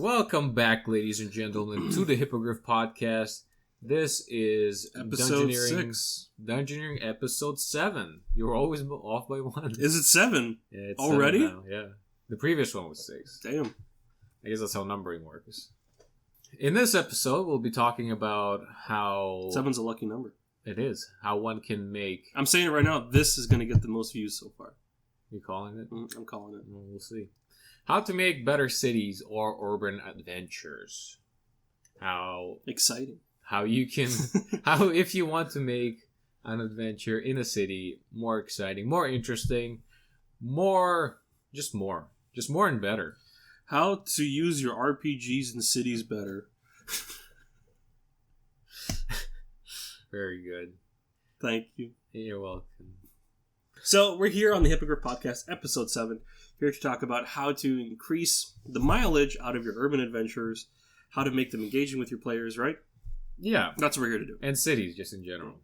Welcome back, ladies and gentlemen, to the Hippogryph podcast. This is episode 6. Dungeoneering episode 7. You were always off by one. Is it 7? Yeah, it's already? 7 now, yeah. The previous one was 6. Damn. I guess that's how numbering works. In this episode, we'll be talking about how... 7's a lucky number. It is. How one can make... I'm saying it right now, this is going to get the most views so far. You calling it? I'm calling it. Well, we'll see. How to make better cities or urban adventures. How... Exciting. How you can... how if you want to make an adventure in a city more exciting, more interesting, just more and better. How to use your RPGs in cities better. Very good. Thank you. You're welcome. So, we're here on the Hippogryph Podcast, Episode 7, here to talk about how to increase the mileage out of your urban adventures, how to make them engaging with your players, right? Yeah. That's what we're here to do. And cities, just in general.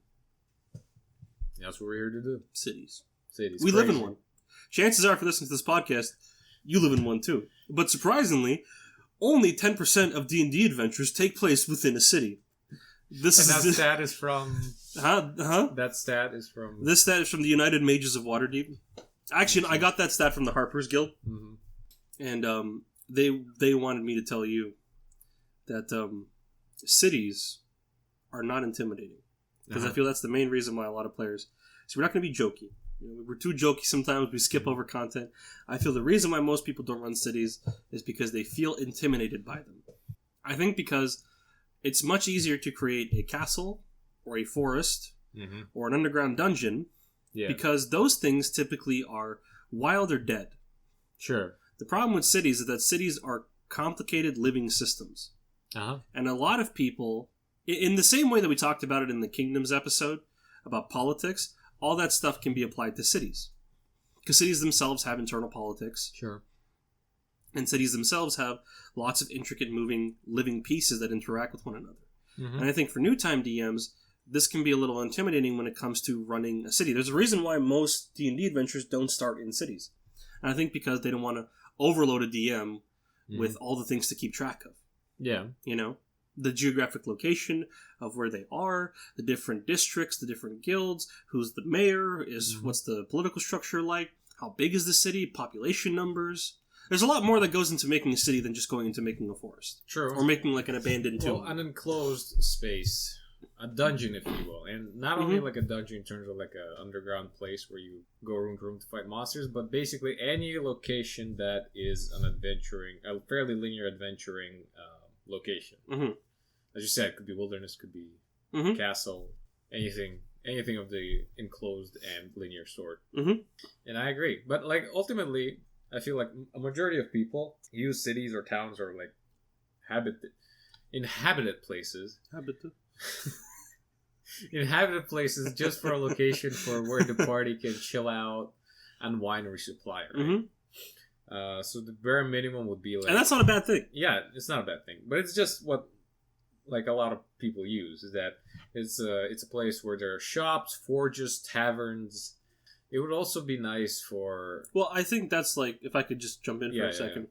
That's what we're here to do. Cities. We live in one. Chances are, if you listen to this podcast, you live in one too. But surprisingly, only 10% of D&D adventures take place within a city. That stat is from... That stat is from... This stat is from the United Mages of Waterdeep. Actually, I got that stat from the Harper's Guild. Mm-hmm. And they wanted me to tell you that cities are not intimidating. Because I feel that's the main reason why a lot of players... So we're not going to be jokey. We're too jokey sometimes. We skip over content. I feel the reason why most people don't run cities is because they feel intimidated by them. I think because it's much easier to create a castle or a forest or an underground dungeon because those things typically are wild or dead. Sure. The problem with cities is that cities are complicated living systems. And a lot of people, in the same way that we talked about it in the Kingdoms episode about politics, all that stuff can be applied to cities. Because cities themselves have internal politics. Sure. And cities themselves have lots of intricate moving living pieces that interact with one another. And I think for new time DMs, this can be a little intimidating when it comes to running a city. There's a reason why most D&D adventures don't start in cities. And I think because they don't want to overload a DM with all the things to keep track of. Yeah. You know? The geographic location of where they are, the different districts, the different guilds, who's the mayor, what's the political structure like, how big is the city, population numbers. There's a lot more that goes into making a city than just going into making a forest. True. Or making like an abandoned tomb. Well, an enclosed space. A dungeon, if you will. And not only like a dungeon in terms of like an underground place where you go room to room to fight monsters, but basically any location that is a fairly linear adventuring location. As you said, it could be wilderness, could be castle, anything of the enclosed and linear sort. And I agree. But like ultimately, I feel like a majority of people use cities or towns or like inhabited places. Inhabited places just for a location for where the party can chill out and wine resupply, right? So the bare minimum would be like... And that's not a bad thing. Yeah, it's not a bad thing. But it's just what like a lot of people use, is that it's a place where there are shops, forges, taverns. It would also be nice for... Well, I think that's like, if I could just jump in for a second,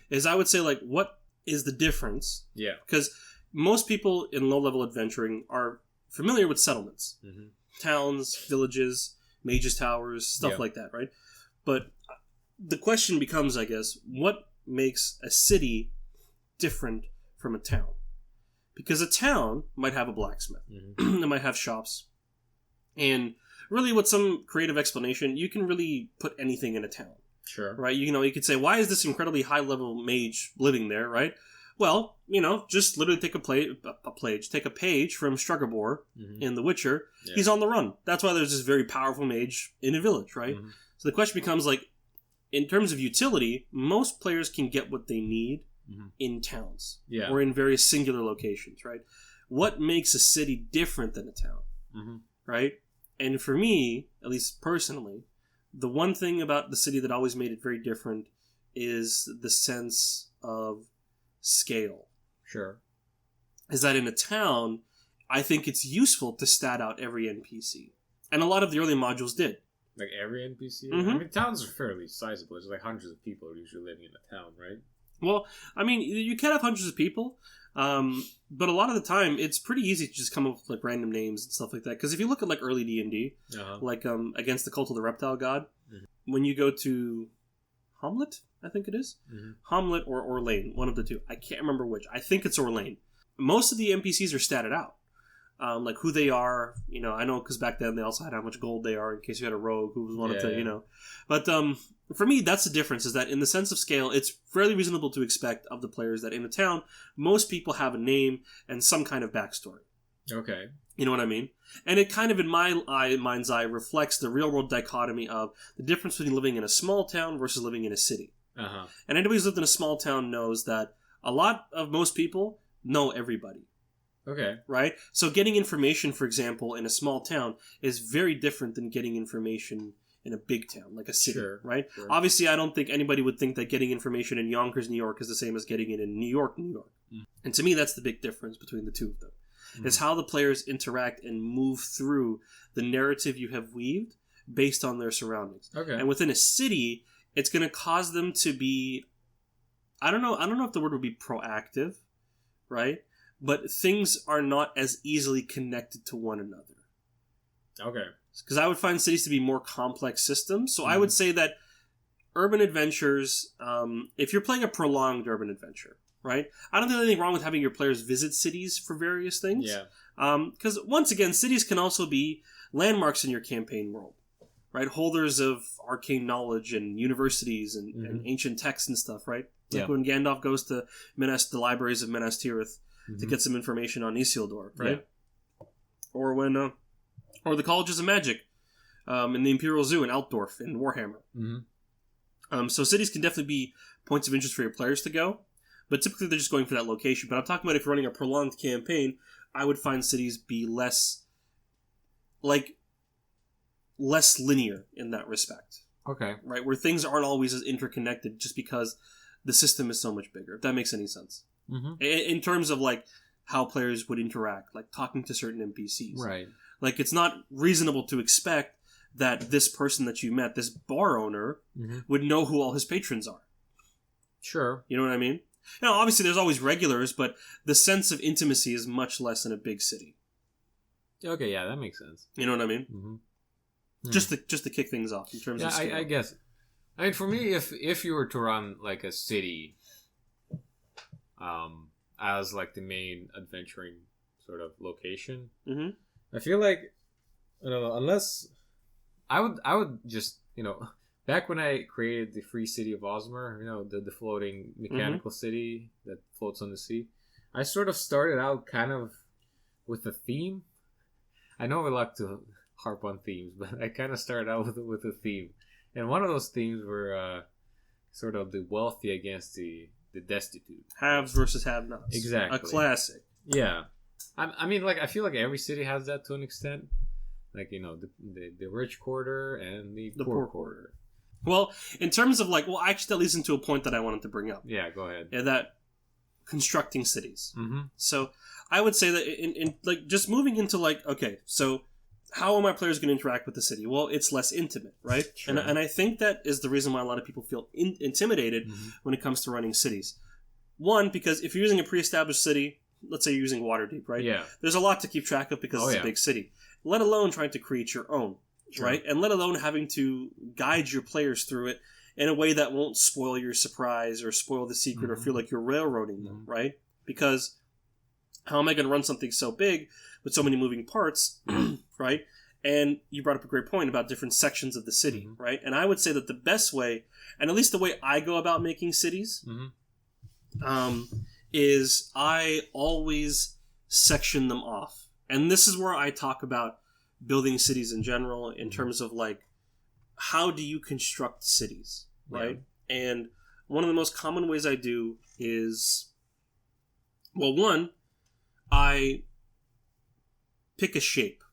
is I would say like, what is the difference? Yeah. Because most people in low-level adventuring are familiar with settlements. Towns, villages, mages' towers, stuff like that, right? But the question becomes, I guess, what makes a city different from a town? Because a town might have a blacksmith. It might have shops. And really with some creative explanation, you can really put anything in a town. Sure. Right? You could say, why is this incredibly high-level mage living there, right? Well, just literally take a page from Struggerbor in The Witcher. Yeah. He's on the run. That's why there's this very powerful mage in a village, right? So the question becomes, like, in terms of utility, most players can get what they need in towns. Yeah. Or in very singular locations, right? What makes a city different than a town? Right? And for me, at least personally, the one thing about the city that always made it very different is the sense of scale. Sure. Is that in a town, I think it's useful to stat out every NPC. And a lot of the early modules did. Like every NPC? I mean, towns are fairly sizable. There's like hundreds of people usually living in a town, right? Well, I mean, you can have hundreds of people, but a lot of the time, it's pretty easy to just come up with like random names and stuff like that. Because if you look at like early D&D, like against the Cult of the Reptile God, when you go to Hamlet, I think it is, Hamlet or Orlane, one of the two. I can't remember which. I think it's Orlane. Most of the NPCs are statted out. Like who they are, I know because back then they also had how much gold they are in case you had a rogue who wanted to, But for me, that's the difference, is that in the sense of scale, it's fairly reasonable to expect of the players that in a town, most people have a name and some kind of backstory. Okay. You know what I mean? And it kind of, in my mind's eye, reflects the real-world dichotomy of the difference between living in a small town versus living in a city. And anybody who's lived in a small town knows that most people know everybody. Okay. Right? So getting information, for example, in a small town is very different than getting information in a big town, like a city, right? Sure. Obviously, I don't think anybody would think that getting information in Yonkers, New York is the same as getting it in New York, New York. And to me, that's the big difference between the two of them. Is how the players interact and move through the narrative you have weaved based on their surroundings. Okay. And within a city, it's going to cause them to be, I don't know if the word would be proactive, right? But things are not as easily connected to one another. Okay. Because I would find cities to be more complex systems. So I would say that urban adventures, if you're playing a prolonged urban adventure, right? I don't think there's anything wrong with having your players visit cities for various things. Yeah. Because once again, cities can also be landmarks in your campaign world, right? Holders of arcane knowledge and universities and ancient texts and stuff, right? Like when Gandalf goes to the libraries of Minas Tirith to get some information on Isildur, right? Yeah. Or when, or the Colleges of Magic in the Imperial Zoo in Altdorf in Warhammer. So cities can definitely be points of interest for your players to go, but typically they're just going for that location. But I'm talking about if you're running a prolonged campaign, I would find cities be less linear in that respect. Okay. Right? Where things aren't always as interconnected just because the system is so much bigger, if that makes any sense. In terms of like how players would interact, like talking to certain NPCs. Right. Like it's not reasonable to expect that this person that you met, this bar owner, would know who all his patrons are. Sure. You know what I mean? Obviously there's always regulars, but the sense of intimacy is much less in a big city. Okay, yeah, that makes sense. You know what I mean? Just to kick things off in terms of scale. I guess. I mean, for me, if you were to run like a city, as like the main adventuring sort of location, I feel like, I don't know, unless I would just, back when I created the free city of Osmer, the floating mechanical city that floats on the sea, I sort of started out kind of with a theme. I know we like to harp on themes, but I kind of started out with a theme. And one of those themes were sort of the wealthy against the destitute. Haves versus have-nots. Exactly. A classic. Yeah. I mean, like, I feel like every city has that to an extent. Like, the rich quarter and the poor quarter. Well, in terms of actually that leads into a point that I wanted to bring up. Yeah, go ahead. Yeah, that constructing cities. So I would say that in just moving into okay, so how are my players going to interact with the city? Well, it's less intimate, right? Sure. And I think that is the reason why a lot of people feel intimidated when it comes to running cities. One, because if you're using a pre-established city, let's say you're using Waterdeep, right? Yeah. There's a lot to keep track of because it's a big city. Let alone trying to create your own, right? And let alone having to guide your players through it in a way that won't spoil your surprise or spoil the secret or feel like you're railroading them, right? Because how am I going to run something so big with so many moving parts, right? And you brought up a great point about different sections of the city, right? And I would say that the best way, and at least the way I go about making cities, is I always section them off. And this is where I talk about building cities in general in terms of how do you construct cities, right? Yeah. And one of the most common ways I do is, one, I pick a shape.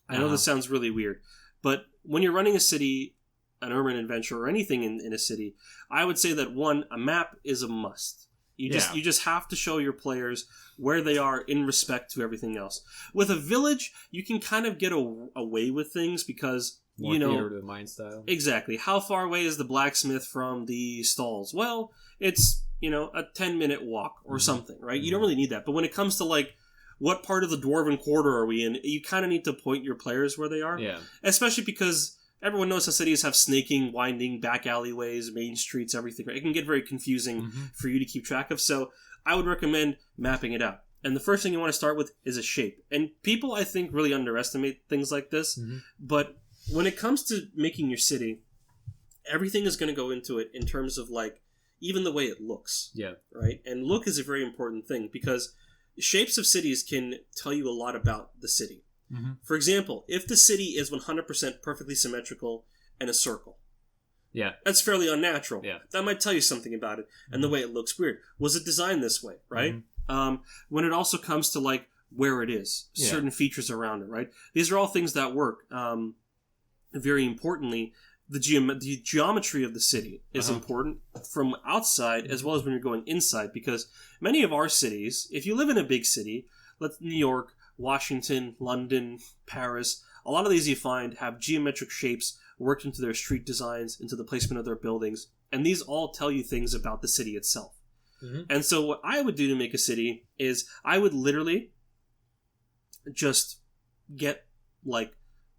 I know this sounds really weird, but when you're running a city, an urban adventure, or anything in a city, I would say that one, a map is a must. You just have to show your players where they are in respect to everything else. With a village, you can kind of get away with things because more theater to the mind style. Exactly. How far away is the blacksmith from the stalls? Well, it's a 10-minute walk or something, right? You don't really need that. But when it comes to like, what part of the Dwarven Quarter are we in? You kind of need to point your players where they are. Yeah. Especially because everyone knows how cities have snaking, winding, back alleyways, main streets, everything. Right? It can get very confusing for you to keep track of. So I would recommend mapping it out. And the first thing you want to start with is a shape. And people, I think, really underestimate things like this. But when it comes to making your city, everything is going to go into it in terms of like, even the way it looks. Yeah. Right? And look is a very important thing because shapes of cities can tell you a lot about the city. For example, if the city is 100% perfectly symmetrical and a circle, that's fairly unnatural. That might tell you something about it and the way it looks weird. Was it designed this way, right? When it also comes to like where it is, certain features around it, right? These are all things that work. Very importantly, the geometry of the city is important from outside as well as when you're going inside, because many of our cities, if you live in a big city, New York, Washington, London, Paris, a lot of these you find have geometric shapes worked into their street designs, into the placement of their buildings, and these all tell you things about the city itself. And so what I would do to make a city is I would literally just get like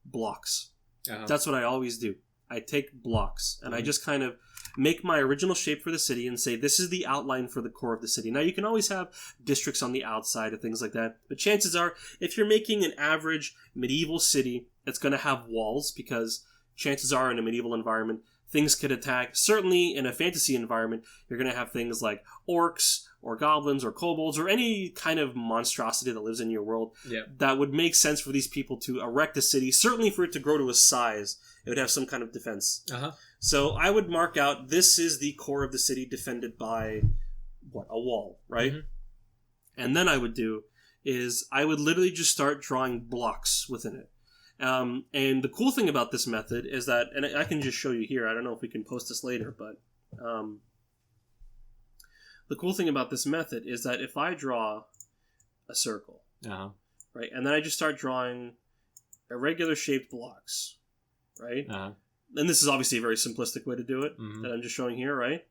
blocks. That's what I always do. I take blocks and I just kind of make my original shape for the city and say, this is the outline for the core of the city. Now, you can always have districts on the outside and things like that. But chances are, if you're making an average medieval city, it's going to have walls because chances are in a medieval environment, things could attack. Certainly in a fantasy environment, you're going to have things like orcs or goblins or kobolds or any kind of monstrosity that lives in your world that would make sense for these people to erect a city. Certainly for it to grow to a size, it would have some kind of defense. So I would mark out, this is the core of the city defended by, a wall, right? And then I would do is I would literally just start drawing blocks within it. And the cool thing about this method is that, and I can just show you here, I don't know if we can post this later, but the cool thing about this method is that if I draw a circle, right, and then I just start drawing irregular shaped blocks, right? And this is obviously a very simplistic way to do it that I'm just showing here, right?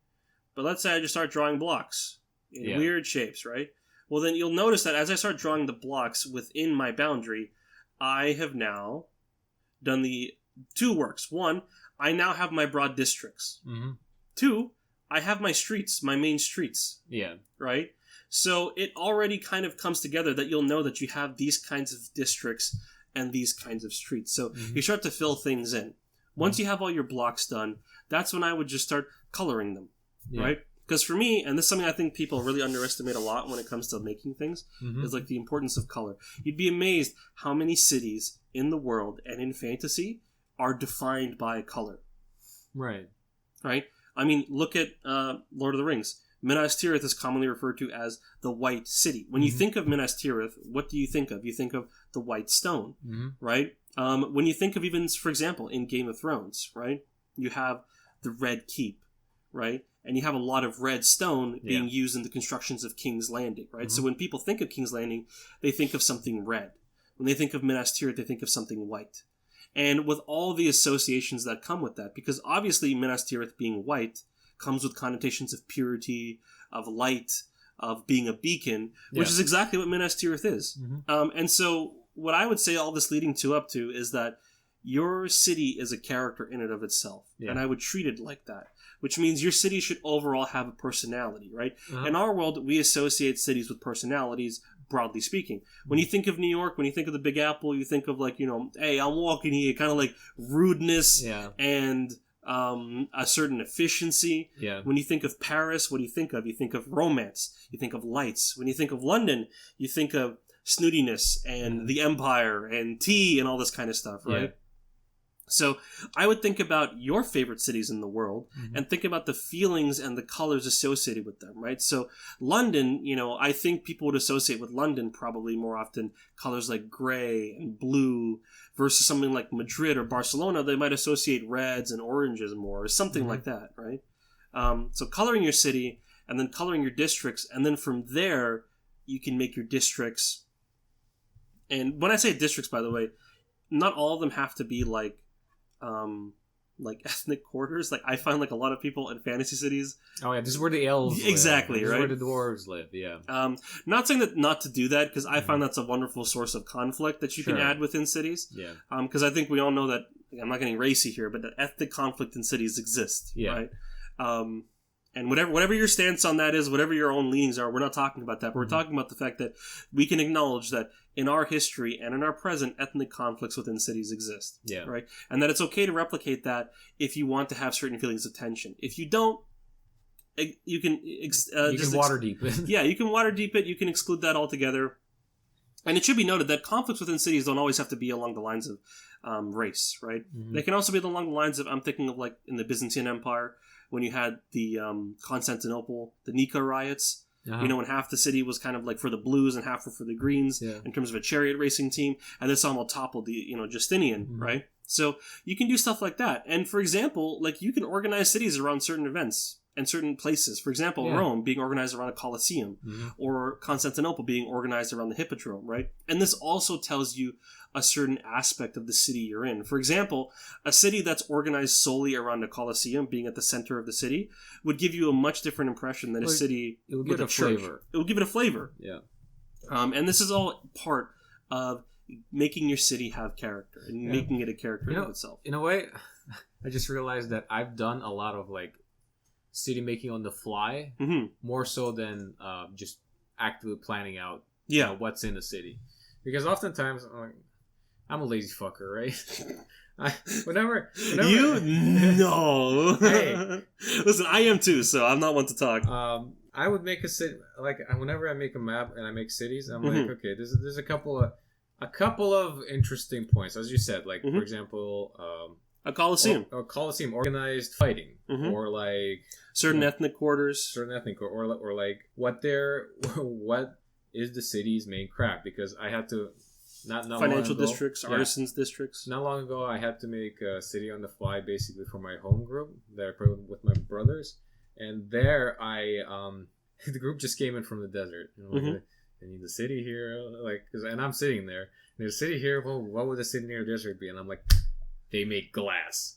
But let's say I just start drawing blocks in weird shapes, right? Well, then you'll notice that as I start drawing the blocks within my boundary, I have now done the two works. One, I now have my broad districts. Two, I have my streets, my main streets. Right? So it already kind of comes together that you'll know that you have these kinds of districts and these kinds of streets. So you start to fill things in. Once you have all your blocks done, that's when I would just start coloring them. Right? Because for me, and this is something I think people really underestimate a lot when it comes to making things, is like the importance of color. You'd be amazed how many cities in the world and in fantasy are defined by color. Right? I mean, look at Lord of the Rings. Minas Tirith is commonly referred to as the White City. When you think of Minas Tirith, what do you think of? You think of the white stone, right? When you think of even, for example, in Game of Thrones, right? You have the Red Keep, right? And you have a lot of red stone being used in the constructions of King's Landing, right? So when people think of King's Landing, they think of something red. When they think of Minas Tirith, they think of something white. And with all the associations that come with that, because obviously Minas Tirith being white comes with connotations of purity, of light, of being a beacon, which is exactly what Minas Tirith is. And so what I would say all this leading up to is that your city is a character in and of itself. And I would treat it like that, which means your city should overall have a personality, right? In our world, we associate cities with personalities, broadly speaking. When you think of New York, when you think of the Big Apple, you think of like, hey, I'm walking here, kind of like rudeness and a certain efficiency. When you think of Paris, what do you think of? You think of romance. You think of lights. When you think of London, you think of snootiness and the empire and tea and all this kind of stuff, right? So I would think about your favorite cities in the world and think about the feelings and the colors associated with them, right? So London, I think people would associate with London probably more often colors like gray and blue versus something like Madrid or Barcelona. They might associate reds and oranges more or something like that, right? So coloring your city and then coloring your districts, and then from there you can make your districts. And when I say districts, by the way, not all of them have to be like like ethnic quarters. Like I find like a lot of people in fantasy cities. Oh yeah, this is where the elves exactly live. Right. This is where the dwarves live. Yeah. Not saying that not to do that, because I find that's a wonderful source of conflict that you can add within cities. Yeah. Because I think we all know that, I'm not getting racy here, but that ethnic conflict in cities exists. Yeah. Right. And whatever your stance on that is, whatever your own leanings are, we're not talking about that. But we're talking about the fact that we can acknowledge that in our history and in our present, ethnic conflicts within cities exist. Yeah. Right. And that it's okay to replicate that if you want to have certain feelings of tension. If you don't, you can water deep it. Yeah, you can water deep it. You can exclude that altogether. And it should be noted that conflicts within cities don't always have to be along the lines of race, right? Mm-hmm. They can also be along the lines of, I'm thinking of like in the Byzantine Empire, when you had the Constantinople, the Nika riots, when half the city was kind of like for the blues and half were for the greens in terms of a chariot racing team, and this almost toppled the Justinian, right? So you can do stuff like that. And for example, like you can organize cities around certain events and certain places. For example, Rome being organized around a Colosseum, or Constantinople being organized around the Hippodrome, right? And this also tells you a certain aspect of the city you're in. For example, a city that's organized solely around a Colosseum, being at the center of the city, would give you a much different impression than a city with a church. It will give it a flavor. Yeah. And this is all part of making your city have character and making it a character in itself. In a way, I just realized that I've done a lot of like city making on the fly, more so than just actively planning out what's in the city. Because oftentimes I'm a lazy fucker, right? Whenever you know. Hey, listen, I am too, so I'm not one to talk. I would make a city, like whenever I make a map and I make cities, I'm like, okay, there's a couple of interesting points, as you said, like for example, a Colosseum, organized fighting, or like certain ethnic quarters, or like what is the city's main craft? Because I had to not financial districts, artisans districts. Not long ago, I had to make a city on the fly, basically for my home group that I played with my brothers, and there the group just came in from the desert. They need the city here, and I'm sitting there. There's a city here. Well, what would a city near the desert be? And I'm like, they make glass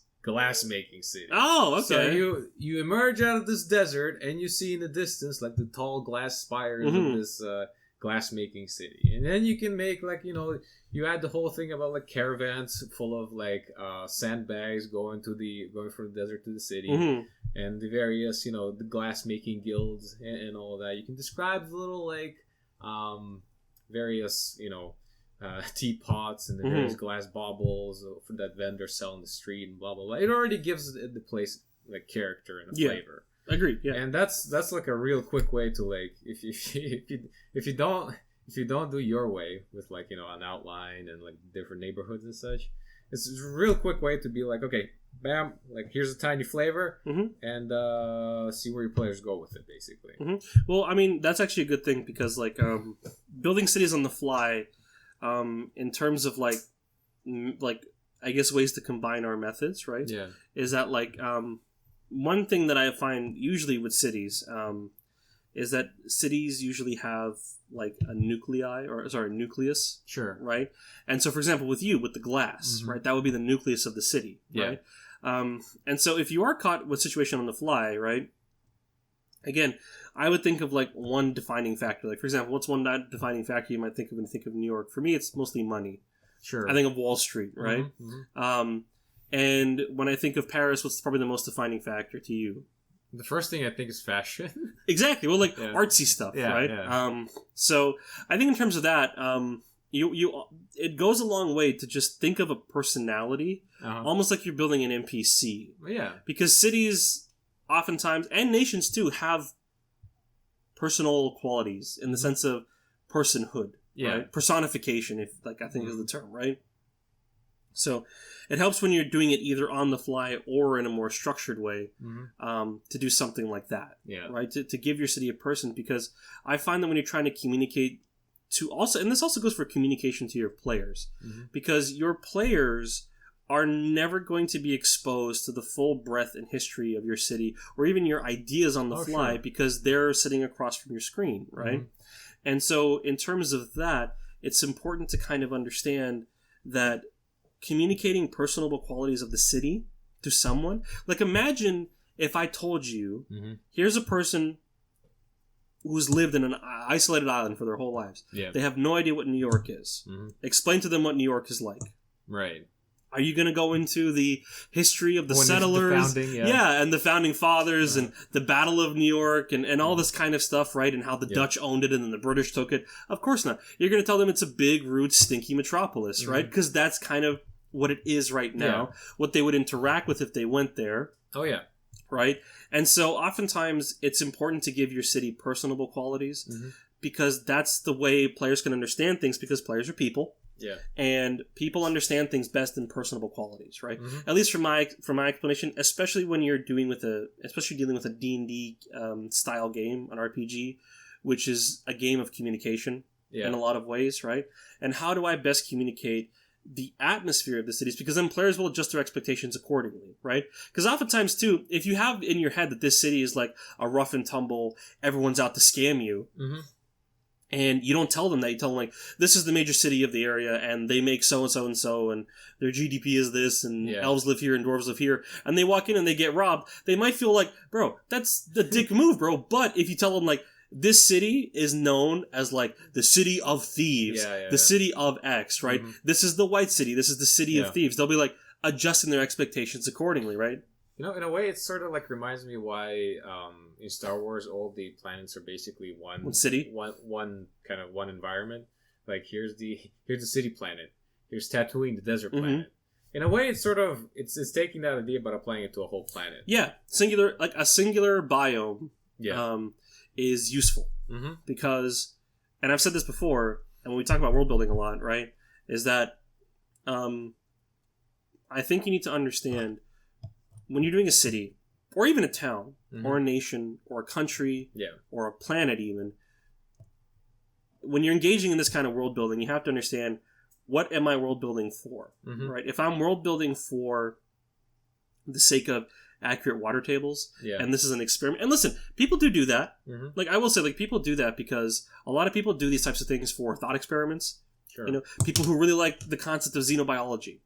making city. Oh, okay. So you emerge out of this desert and you see in the distance like the tall glass spires of this glass making city, and then you can make you add the whole thing about like caravans full of like sandbags going from the desert to the city, and the various the glass making guilds and all of that. You can describe the little like various teapots and the various glass baubles that vendors sell in the street and blah blah blah. It already gives the place like character and a flavor. Agreed. Yeah, and that's like a real quick way to like if you don't do your way with like an outline and like different neighborhoods and such, it's a real quick way to be like, okay, bam, like here's a tiny flavor, and see where your players go with it, basically. Well, I mean that's actually a good thing, because like building cities on the fly, in terms of like I guess ways to combine our methods, right? Yeah, is that like one thing that I find usually with cities is that cities usually have like a nucleus. Sure. Right? And so, for example, with the glass, right, that would be the nucleus of the city, right? And so if you are caught with a situation on the fly, right, again, I would think of like one defining factor. Like, for example, what's one defining factor you might think of when you think of New York? For me, it's mostly money. Sure. I think of Wall Street, right? And when I think of Paris, what's probably the most defining factor to you? The first thing I think is fashion. Exactly. Well, like artsy stuff, right? Yeah. So I think in terms of that, it goes a long way to just think of a personality, almost like you're building an NPC. Yeah. Because cities, oftentimes, and nations too, have personal qualities in the sense of personhood. Yeah. Right? Personification, if I think is the term, right? So it helps when you're doing it either on the fly or in a more structured way, to do something like that. Yeah. Right? To give your city a person, because I find that when you're trying to communicate to also, and this also goes for communication to your players, because your players are never going to be exposed to the full breadth and history of your city or even your ideas on the fly, because they're sitting across from your screen, right? And so in terms of that, it's important to kind of understand that communicating personable qualities of the city to someone. Like, imagine if I told you, here's a person who's lived in an isolated island for their whole lives. Yeah. They have no idea what New York is. Explain to them what New York is like. Right. Are you going to go into the history of the settlers? The founding, and the founding fathers and the Battle of New York and all this kind of stuff, right? And how the Dutch owned it and then the British took it? Of course not. You're going to tell them it's a big, rude, stinky metropolis, right? Because that's kind of what it is right now. Yeah. What they would interact with if they went there. Oh, yeah. Right? And so oftentimes it's important to give your city personable qualities because that's the way players can understand things because players are people. Yeah, and people understand things best in personable qualities, right? At least from my explanation, especially when you're dealing with a D&D style game, an RPG, which is a game of communication in a lot of ways, right? And how do I best communicate the atmosphere of the cities? Because then players will adjust their expectations accordingly, right? Because oftentimes too, if you have in your head that this city is like a rough and tumble, everyone's out to scam you. And you don't tell them that. You tell them, like, this is the major city of the area, and they make so-and-so and so, and their GDP is this, and elves live here, and dwarves live here. And they walk in and they get robbed. They might feel like, bro, that's the dick move, bro. But if you tell them, like, this city is known as, like, the city of thieves, the city of X, right? This is the white city. This is the city of thieves. They'll be, like, adjusting their expectations accordingly, right? You know, in a way, it sort of like reminds me why in Star Wars all the planets are basically one city, one kind of one environment. Like here's the city planet, here's Tatooine, the desert planet. In a way, it's sort of it's taking that idea but applying it to a whole planet. Yeah, singular biome. Is useful because, and I've said this before, and when we talk about world building a lot, right, is that I think you need to understand. When you're doing a city, or even a town, or a nation, or a country, or a planet even, when you're engaging in this kind of world building, you have to understand, what am I world building for? Right? If I'm world building for the sake of accurate water tables, and this is an experiment, and listen, people do that. Like, I will say, like, people do that because a lot of people do these types of things for thought experiments. Sure. You know, people who really like the concept of xenobiology,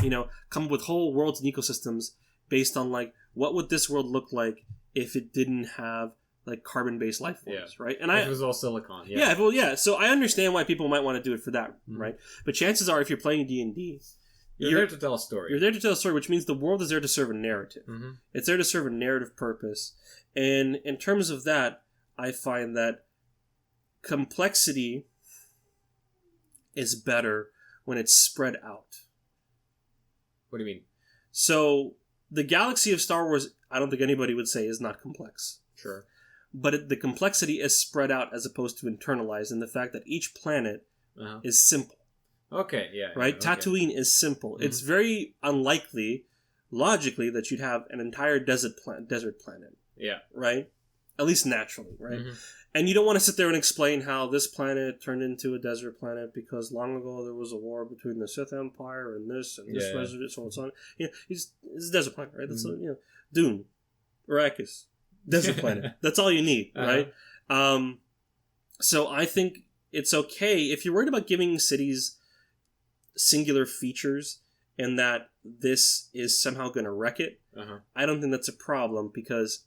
you know, come up with whole worlds and ecosystems based on, like, what would this world look like if it didn't have, like, carbon-based life forms, right? And it was all silicon. So I understand why people might want to do it for that, right? But chances are, if you're playing D&D, you're there to tell a story. You're there to tell a story, which means the world is there to serve a narrative. It's there to serve a narrative purpose. And in terms of that, I find that complexity is better when it's spread out. What do you mean? So the galaxy of Star Wars, I don't think anybody would say is not complex. Sure. But the complexity is spread out as opposed to internalized in the fact that each planet is simple. Okay, yeah. Right? Okay. Tatooine is simple. It's very unlikely, logically, that you'd have an entire desert planet. Yeah. Right? At least naturally, right? And you don't want to sit there and explain how this planet turned into a desert planet because long ago there was a war between the Sith Empire and this resident, so on. You know, it's a desert planet, right? That's Dune, Arrakis, desert planet. That's all you need, right? So I think it's okay if you're worried about giving cities singular features and that this is somehow going to wreck it. I don't think that's a problem because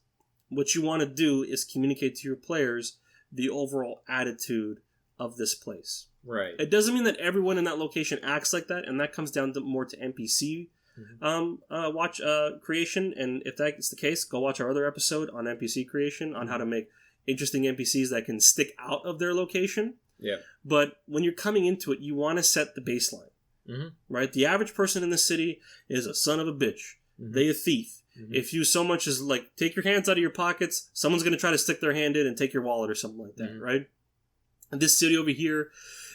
what you want to do is communicate to your players the overall attitude of this place. Right. It doesn't mean that everyone in that location acts like that, and that comes down to more to NPC creation. And if that's the case, go watch our other episode on NPC creation on how to make interesting NPCs that can stick out of their location. Yeah. But when you're coming into it, you want to set the baseline. Right? The average person in the city is a son of a bitch. They a thief. If you so much as, like, take your hands out of your pockets, someone's going to try to stick their hand in and take your wallet or something like that, right? And this city over here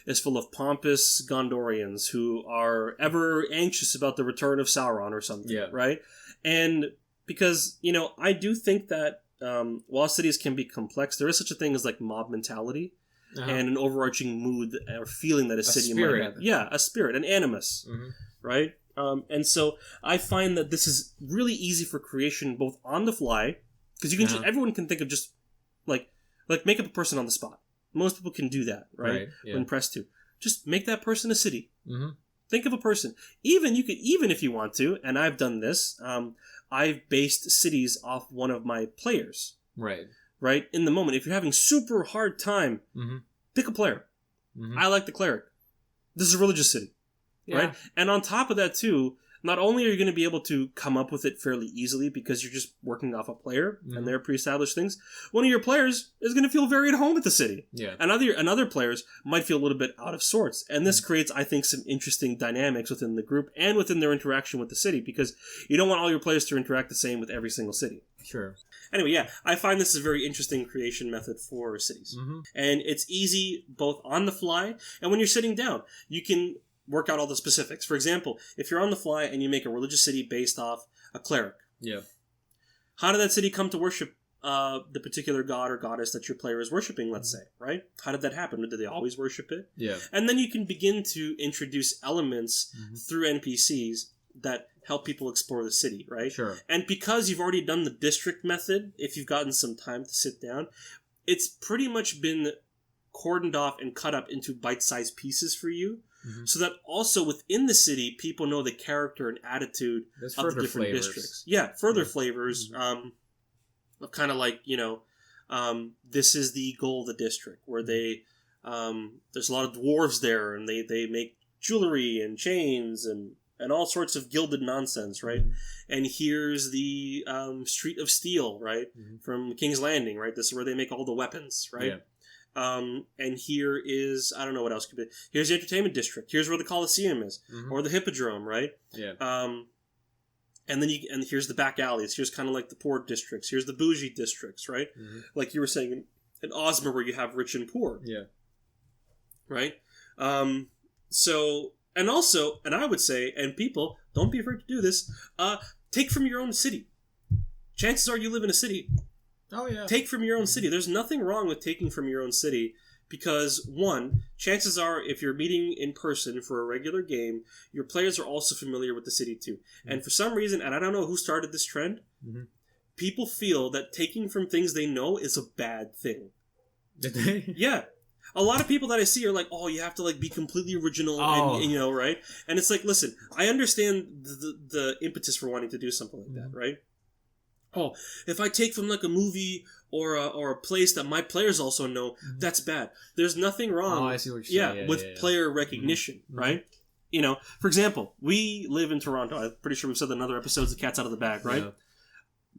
is full of pompous Gondorians who are ever anxious about the return of Sauron or something, right? And because, you know, I do think that while cities can be complex, there is such a thing as, like, mob mentality and an overarching mood or feeling that a city might have. Yeah, a spirit, an animus, right? And so I find that this is really easy for creation, both on the fly, because you can just, everyone can think of just like make up a person on the spot. Most people can do that, right? When pressed to, just make that person a city, Think of a person. Even if you want to, and I've done this. I've based cities off one of my players. Right. Right? In the moment, if you're having super hard time, pick a player. I like the cleric. This is a religious city. Yeah. Right? And on top of that, too, not only are you going to be able to come up with it fairly easily because you're just working off a player and their pre-established things, one of your players is going to feel very at home at the city. Yeah. And other players might feel a little bit out of sorts. And this creates, I think, some interesting dynamics within the group and within their interaction with the city, because you don't want all your players to interact the same with every single city. Sure. Anyway, yeah, I find this is a very interesting creation method for cities. And it's easy both on the fly and when you're sitting down. You can work out all the specifics. For example, if you're on the fly and you make a religious city based off a cleric. Yeah. How did that city come to worship the particular god or goddess that your player is worshiping, let's say, right? How did that happen? Did they always worship it? Yeah. And then you can begin to introduce elements through NPCs that help people explore the city, right? Sure. And because you've already done the district method, if you've gotten some time to sit down, it's pretty much been cordoned off and cut up into bite-sized pieces for you. So that also within the city, people know the character and attitude of the different districts. Yeah, further flavors of kind of like, this is the goal of the district, where they there's a lot of dwarves there, and they make jewelry and chains and all sorts of gilded nonsense, right? And here's the Street of Steel, right? From King's Landing, right? This is where they make all the weapons, right? Yeah. And here is, I don't know what else could be. Here's the entertainment district. Here's where the Coliseum is, or the Hippodrome, right? Yeah. And then here's the back alleys. Here's kind of like the poor districts. Here's the bougie districts, right? Like you were saying in Ozma, where you have rich and poor. Yeah. Right. So, and also, and I would say, and people, don't be afraid to do this. Take from your own city. Chances are you live in a city. Oh, yeah. Take from your own city. There's nothing wrong with taking from your own city because, one, chances are if you're meeting in person for a regular game, your players are also familiar with the city too. And for some reason, and I don't know who started this trend, people feel that taking from things they know is a bad thing. Did they? Yeah. A lot of people that I see are like, oh, you have to like be completely original, and right? And it's like, listen, I understand the impetus for wanting to do something like that, right? Oh, if I take from like a movie or a place that my players also know, that's bad. There's nothing wrong. Oh, I see what you're saying. With player recognition, right? For example, we live in Toronto. I'm pretty sure we've said that in other episodes, the cat's out of the bag, right? Yeah.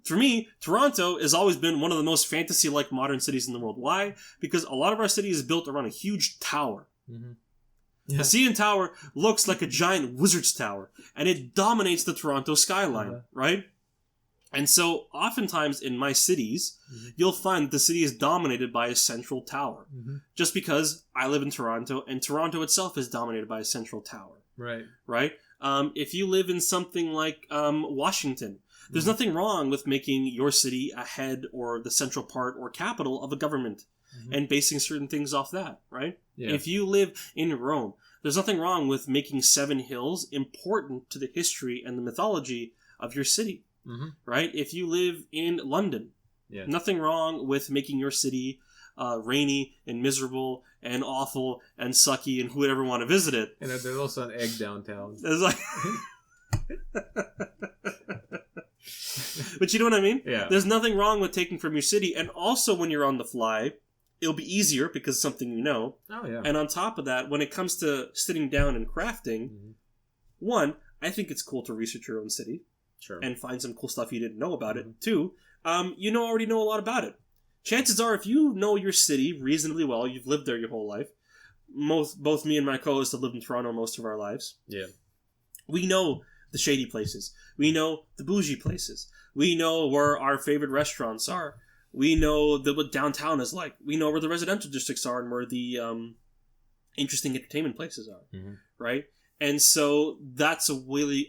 For me, Toronto has always been one of the most fantasy-like modern cities in the world. Why? Because a lot of our city is built around a huge tower. Yeah. The CN Tower looks like a giant wizard's tower, and it dominates the Toronto skyline, right? And so, oftentimes in my cities, you'll find that the city is dominated by a central tower. Just because I live in Toronto, and Toronto itself is dominated by a central tower. Right. Right? If you live in something like Washington, there's nothing wrong with making your city a head or the central part or capital of a government and basing certain things off that, right? Yeah. If you live in Rome, there's nothing wrong with making Seven Hills important to the history and the mythology of your city. Right? If you live in London, nothing wrong with making your city rainy and miserable and awful and sucky and who would ever want to visit it. And there's also an egg downtown. It's like... But you know what I mean? Yeah. There's nothing wrong with taking from your city, and also when you're on the fly, it'll be easier because it's something you know. Oh, yeah. And on top of that, when it comes to sitting down and crafting, one, I think it's cool to research your own city. Sure. And find some cool stuff you didn't know about it. Two, you already know a lot about it. Chances are, if you know your city reasonably well, you've lived there your whole life. Both me and my co-host have lived in Toronto most of our lives. Yeah. We know the shady places. We know the bougie places. We know where our favorite restaurants are. We know what downtown is like. We know where the residential districts are and where the interesting entertainment places are. Right? And so that's a really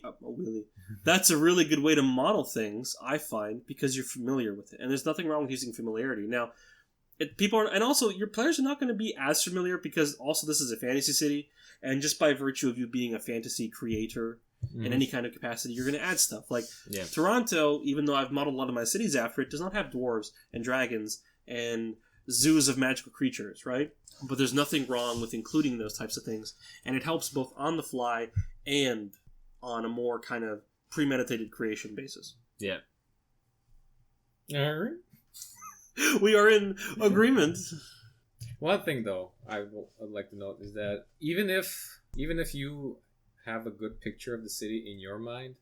good way to model things, I find, because you're familiar with it. And there's nothing wrong with using familiarity. Now, and also your players are not going to be as familiar because also this is a fantasy city, and just by virtue of you being a fantasy creator in any kind of capacity, you're going to add stuff. Like Toronto, even though I've modeled a lot of my cities after it, does not have dwarves and dragons and zoos of magical creatures, right? But there's nothing wrong with including those types of things, and it helps both on the fly and on a more kind of premeditated creation basis. Yeah. All right. We are in agreement. One thing, though, I'd like to note is that even if you have a good picture of the city in your mind,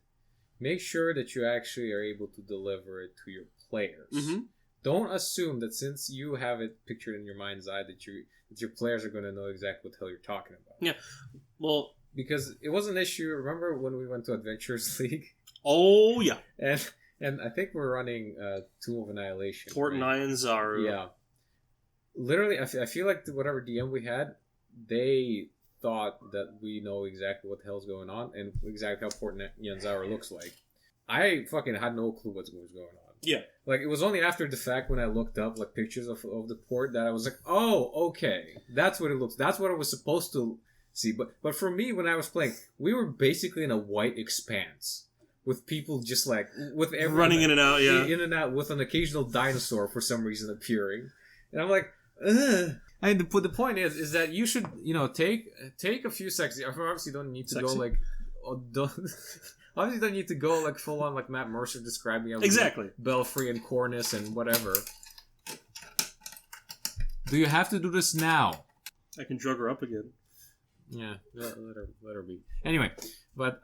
make sure that you actually are able to deliver it to your players. Mm-hmm. Don't assume that since you have it pictured in your mind's eye that your players are going to know exactly what the hell you're talking about. Yeah, well, because it was an issue. Remember when we went to Adventurers League? Oh yeah, and I think we're running Tomb of Annihilation. Port Nyanzaru. Yeah. Literally, I feel like whatever DM we had, they thought that we know exactly what the hell's going on and exactly how Port Nyanzaru looks like. I fucking had no clue what was going on. Yeah. Like, it was only after the fact when I looked up, like, pictures of the port that I was like, oh, okay. That's what it looks. That's what I was supposed to see. But for me, when I was playing, we were basically in a white expanse. With people just like with everyone running in and out, yeah, in and out, with an occasional dinosaur for some reason appearing, and I'm like, ugh. I mean, the point is that you should take a few seconds. Obviously, don't need to go like, obviously don't need to go like full on like Matt Mercer describing exactly like, Belfry and Cornice and whatever. Do you have to do this now? I can drug her up again. Yeah, let her be. Anyway, but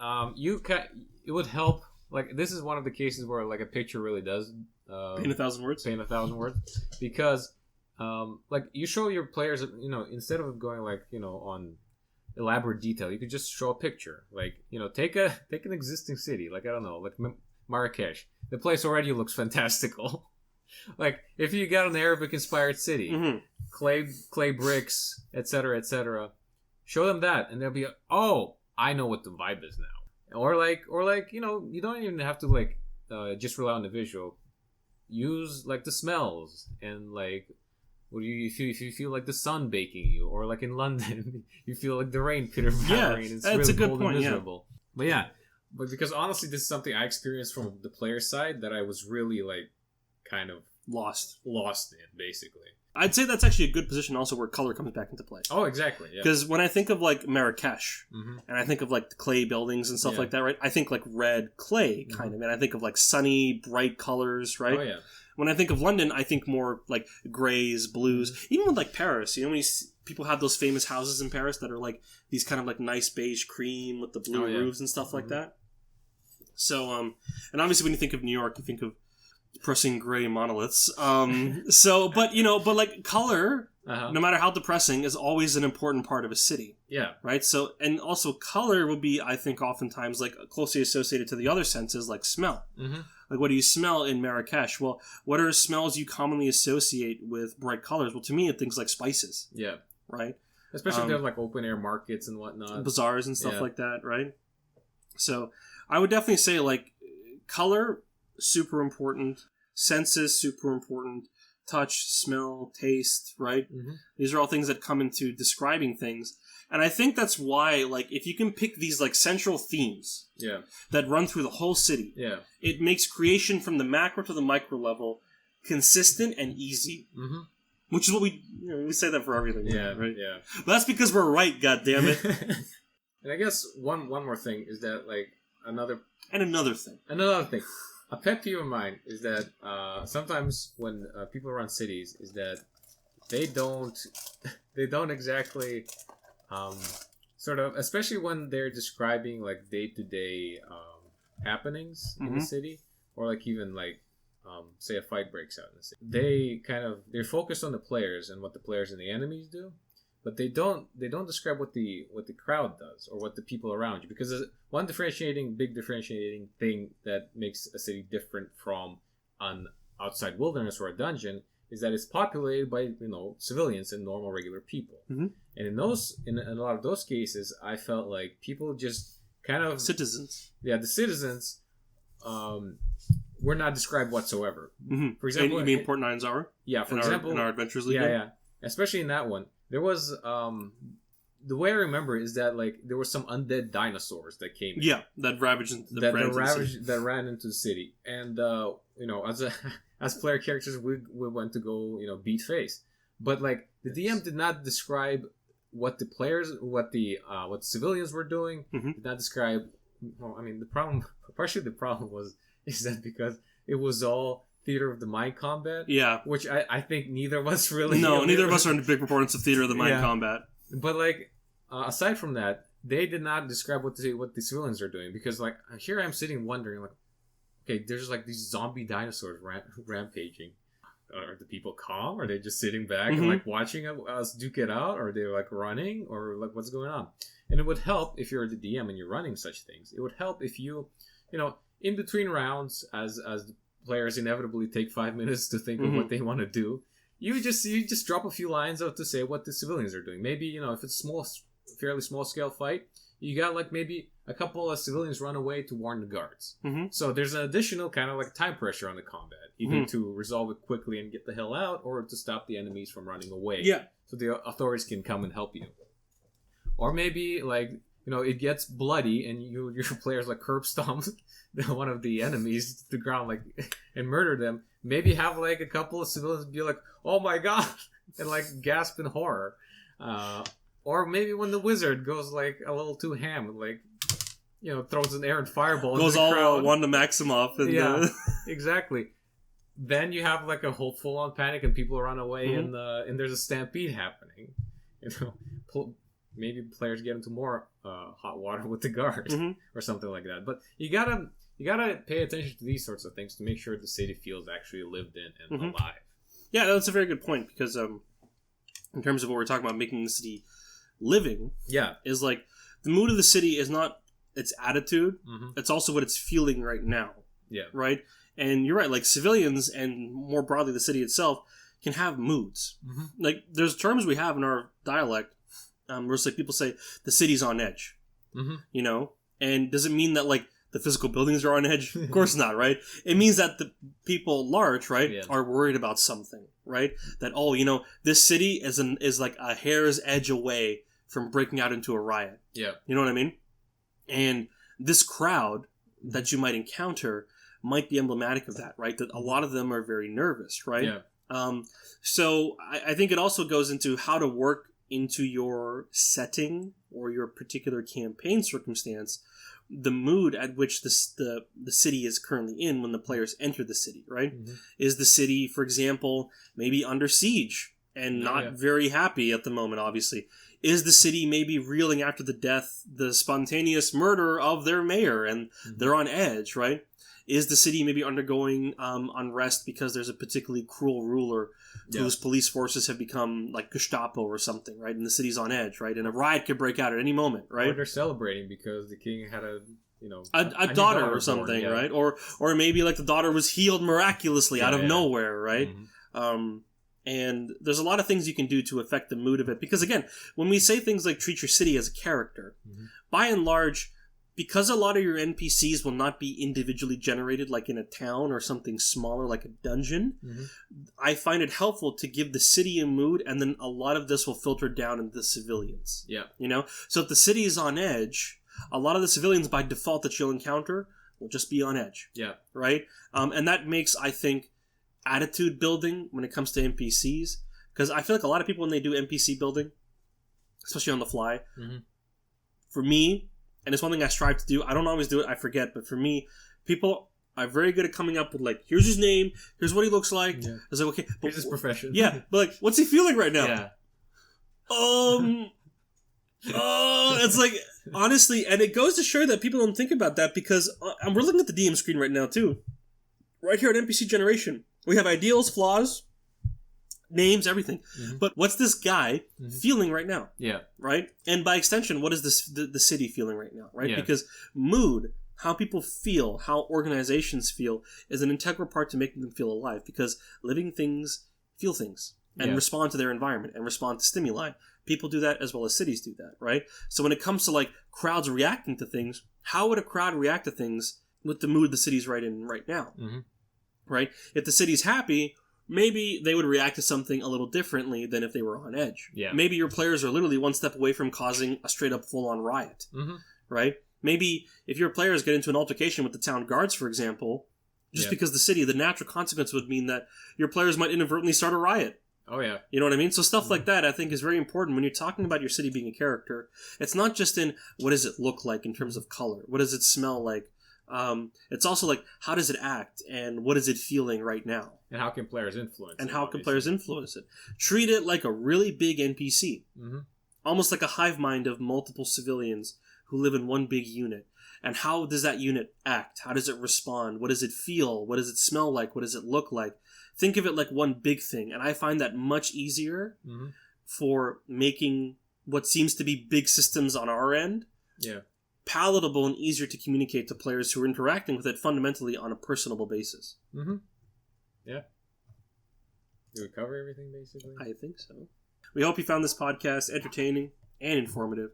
it would help. Like, this is one of the cases where like a picture really does paint 1,000 words. Paint 1,000 words, because like you show your players, instead of going like on elaborate detail, you could just show a picture. Like take an existing city, like I don't know, like Marrakesh. The place already looks fantastical. Like if you got an Arabic inspired city, mm-hmm. clay bricks, etc., etc. Show them that, and they'll be like, oh, I know what the vibe is now. Or like, you don't even have to like just rely on the visual. Use like the smells and like, what do you feel if you feel like the sun baking you, or like in London, you feel like the rain pitter-pattering. Yeah, it's really a good cold point. And miserable. Yeah. But because honestly, this is something I experienced from the player side that I was really like kind of lost in, basically. I'd say that's actually a good position also where color comes back into play. Oh, exactly. Because when I think of like Marrakesh, mm-hmm. and I think of like the clay buildings and stuff like that, right? I think like red clay kind of, and I think of like sunny, bright colors, right? Oh, yeah. When I think of London, I think more like grays, blues. Mm-hmm. Even with like Paris, when you see, people have those famous houses in Paris that are like these kind of like nice beige cream with the blue roofs and stuff like that. So, and obviously when you think of New York, you think of depressing gray monoliths. But like color, no matter how depressing, is always an important part of a city. Yeah. Right? So, and also color would be, I think, oftentimes like closely associated to the other senses, like smell. Mm-hmm. Like, what do you smell in Marrakesh? Well, what are smells you commonly associate with bright colors? Well, to me, things like spices. Yeah. Right? Especially if they have like open air markets and whatnot. Bazaars and stuff like that, right? So, I would definitely say, like, color, super important. Senses, super important. Touch, smell, taste, right? Mm-hmm. These are all things that come into describing things. And I think that's why, like, if you can pick these, like, central themes that run through the whole city, it makes creation from the macro to the micro level consistent and easy. Mm-hmm. Which is what we say that for everything. Yeah, right? Yeah. But that's because we're right, goddammit. And I guess one more thing is that, like, another thing. A pet peeve of mine is that sometimes when people run cities, is that they don't exactly sort of, especially when they're describing like day-to-day happenings in the city, or like even like say a fight breaks out in the city. They're focused on the players and what the players and the enemies do, but they don't describe what the crowd does or what the people around you, because there's one big differentiating thing that makes a city different from an outside wilderness or a dungeon is that it's populated by civilians and normal regular people. Mm-hmm. And in a lot of those cases, I felt like people just kind of citizens. Yeah, the citizens were not described whatsoever. Mm-hmm. For example, you mean Port Nyanzaru? Yeah, for example, in our Adventures League. Yeah, especially in that one. There was, the way I remember is that, like, there were some undead dinosaurs that came in. Yeah, that ravaged that ran into the city. And, as player characters, we went to go, beat face. But like the DM did not describe what the players, what the civilians were doing. Did not describe. Well, I mean, partially the problem is that because it was all theater of the mind combat. Yeah. Which I think neither of us really. No, neither of us are big proponents of theater of the mind combat. But like, aside from that, they did not describe what the civilians are doing, because like here I'm sitting wondering like, okay, there's like these zombie dinosaurs rampaging. Are the people calm? Are they just sitting back and like watching us duke it out? Or are they like running? Or like what's going on? And it would help if you're the DM and you're running such things. It would help if you in between rounds, as the players inevitably take 5 minutes to think of what they want to do, you just drop a few lines out to say what the civilians are doing. Maybe if it's fairly small scale fight, you got like maybe a couple of civilians run away to warn the guards. So there's an additional kind of like time pressure on the combat, either to resolve it quickly and get the hell out, or to stop the enemies from running away. Yeah. So the authorities can come and help you. Or maybe like it gets bloody and your players like curb stomp one of the enemies to the ground like and murder them. Maybe have like a couple of civilians be like, "Oh my god," and like gasp in horror. Or maybe when the wizard goes like a little too ham, like throws an errant fireball, goes all crowd. Wanda Maximoff. And exactly. Then you have like a whole full on panic and people run away and there's a stampede happening. Maybe players get into more hot water with the guard or something like that. But you gotta pay attention to these sorts of things to make sure the city feels actually lived in and alive. Yeah, that's a very good point, because in terms of what we're talking about, making the city living, is like the mood of the city is not its attitude, it's also what it's feeling right now. Yeah. Right? And you're right, like civilians and more broadly the city itself can have moods. Like there's terms we have in our dialect where it's like people say the city's on edge. And does it mean that like the physical buildings are on edge? Of course not, right? It means that the people large, right, are worried about something, right? That this city is like a hair's edge away from breaking out into a riot. Yeah. You know what I mean? And this crowd that you might encounter might be emblematic of that, right? That a lot of them are very nervous, right? Yeah. So I think it also goes into how to work into your setting or your particular campaign circumstance, the mood at which the city is currently in when the players enter the city, right? Is the city, for example, maybe under siege and not very happy at the moment, obviously? Is the city maybe reeling after the spontaneous murder of their mayor, and they're on edge, right? Is the city maybe undergoing unrest because there's a particularly cruel ruler whose police forces have become like Gestapo or something, right? And the city's on edge, right? And a riot could break out at any moment, right? Or they're celebrating because the king had a daughter or something, born, right? Or maybe like the daughter was healed miraculously out of nowhere, right? And there's a lot of things you can do to affect the mood of it. Because again, when we say things like treat your city as a character, by and large, because a lot of your NPCs will not be individually generated like in a town or something smaller like a dungeon, I find it helpful to give the city a mood, and then a lot of this will filter down into the civilians. Yeah. So if the city is on edge, a lot of the civilians by default that you'll encounter will just be on edge. Yeah. Right? And that makes, I think, attitude building when it comes to NPCs, because I feel like a lot of people when they do NPC building, especially on the fly, for me, and it's one thing I strive to do, I don't always do it, I forget, but for me, people are very good at coming up with like, here's his name, here's what he looks like. It's like, okay, but here's his profession. Yeah, but like, what's he feeling right now? It's like, honestly, and it goes to show that people don't think about that, because we're looking at the DM screen right now too. Right here at NPC Generation, we have ideals, flaws, names, everything. But what's this guy feeling right now? Yeah. Right? And by extension, what is the city feeling right now? Right? Yeah. Because mood, how people feel, how organizations feel, is an integral part to making them feel alive. Because living things feel things and respond to their environment and respond to stimuli. People do that as well as cities do that, right? So when it comes to like crowds reacting to things, how would a crowd react to things with the mood the city's right in right now? Right? If the city's happy, maybe they would react to something a little differently than if they were on edge. Yeah. Maybe your players are literally one step away from causing a straight up full on riot. Right? Maybe if your players get into an altercation with the town guards, for example, just because the natural consequence would mean that your players might inadvertently start a riot. Oh, yeah. You know what I mean? So stuff like that I think is very important when you're talking about your city being a character. It's not just in what does it look like in terms of color? What does it smell like? It's also like, how does it act? And what is it feeling right now? And how can players influence it? And how can players influence it? Treat it like a really big NPC. Mm-hmm. Almost like a hive mind of multiple civilians who live in one big unit. And how does that unit act? How does it respond? What does it feel? What does it smell like? What does it look like? Think of it like one big thing. And I find that much easier for making what seems to be big systems on our end palatable and easier to communicate to players who are interacting with it fundamentally on a personable basis. Mm-hmm. Yeah. Did we cover everything, basically? I think so. We hope you found this podcast entertaining and informative.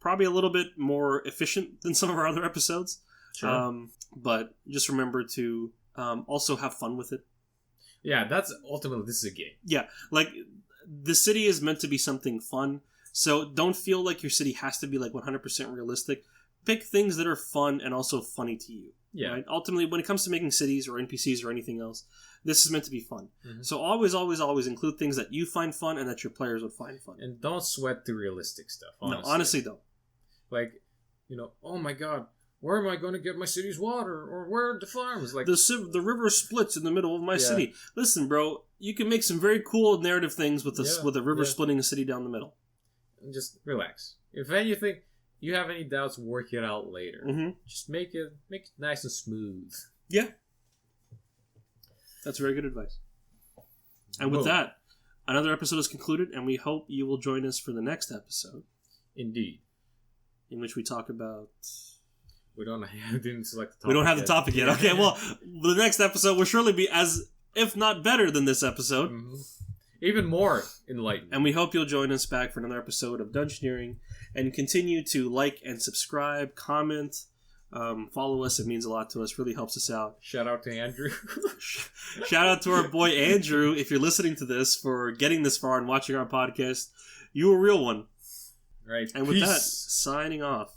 Probably a little bit more efficient than some of our other episodes. Sure. But just remember to also have fun with it. Yeah, that's ultimately, this is a game. Yeah, like the city is meant to be something fun. So don't feel like your city has to be like 100% realistic. Pick things that are fun and also funny to you. Yeah. Right? Ultimately, when it comes to making cities or NPCs or anything else, this is meant to be fun. Mm-hmm. So always, always, always include things that you find fun and that your players would find fun. And don't sweat the realistic stuff, honestly. No, honestly, don't. Like, oh my god, where am I going to get my city's water? Or where are the farms? Like the river splits in the middle of my city. Listen, bro, you can make some very cool narrative things with the river splitting a city down the middle. And just relax. If anything, you have any doubts, work it out later. Mm-hmm. Just make it nice and smooth. Yeah. That's very good advice. And with that, another episode is concluded, and we hope you will join us for the next episode. Indeed. In which we talk about... We don't didn't select the topic. We don't have the topic yet. Okay, well, the next episode will surely be as, if not better than this episode. Mm-hmm. Even more enlightened. And we hope you'll join us back for another episode of Dungeoneering, and continue to like and subscribe, comment, follow us. It means a lot to us. Really helps us out. Shout out to Andrew. Shout out to our boy Andrew, if you're listening to this, for getting this far and watching our podcast. You a real one. Right. And with that, signing off.